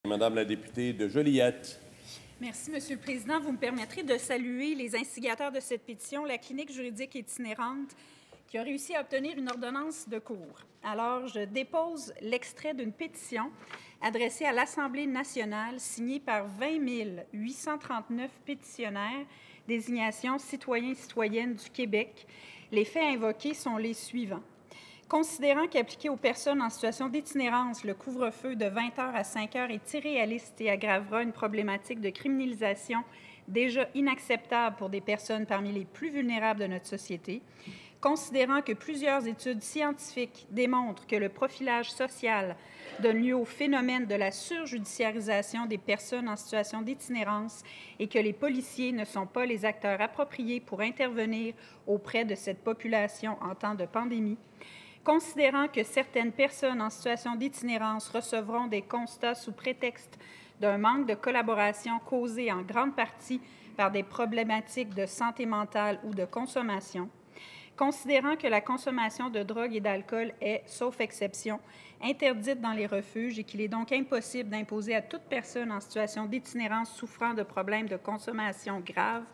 Madame la députée de Joliette. Merci, Monsieur le Président. Vous me permettrez de saluer les instigateurs de cette pétition, la clinique juridique itinérante, qui a réussi à obtenir une ordonnance de cours. Alors, je dépose l'extrait d'une pétition adressée à l'Assemblée nationale, signée par 20 839 pétitionnaires, désignation citoyens et citoyennes du Québec. Les faits invoqués sont les suivants. Considérant qu'appliquer aux personnes en situation d'itinérance le couvre-feu de 20 h à 5 h est irréaliste et aggravera une problématique de criminalisation déjà inacceptable pour des personnes parmi les plus vulnérables de notre société, considérant que plusieurs études scientifiques démontrent que le profilage social donne lieu au phénomène de la surjudiciarisation des personnes en situation d'itinérance et que les policiers ne sont pas les acteurs appropriés pour intervenir auprès de cette population en temps de pandémie, considérant que certaines personnes en situation d'itinérance recevront des constats sous prétexte d'un manque de collaboration causé en grande partie par des problématiques de santé mentale ou de consommation, considérant que la consommation de drogue et d'alcool est, sauf exception, interdite dans les refuges et qu'il est donc impossible d'imposer à toute personne en situation d'itinérance souffrant de problèmes de consommation graves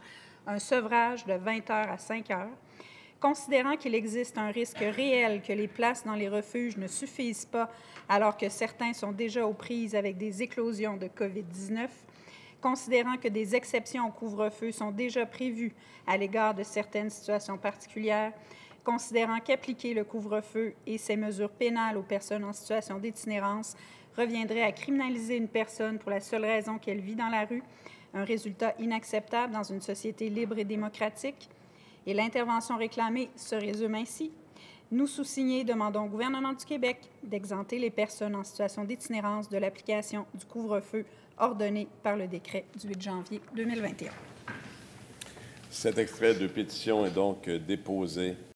un sevrage de 20 h à 5 h, considérant qu'il existe un risque réel que les places dans les refuges ne suffisent pas alors que certains sont déjà aux prises avec des éclosions de COVID-19, considérant que des exceptions au couvre-feu sont déjà prévues à l'égard de certaines situations particulières, considérant qu'appliquer le couvre-feu et ses mesures pénales aux personnes en situation d'itinérance reviendrait à criminaliser une personne pour la seule raison qu'elle vit dans la rue, un résultat inacceptable dans une société libre et démocratique. Et l'intervention réclamée se résume ainsi. Nous, sous-signés, demandons au gouvernement du Québec d'exempter les personnes en situation d'itinérance de l'application du couvre-feu ordonné par le décret du 8 janvier 2021. Cet extrait de pétition est donc déposé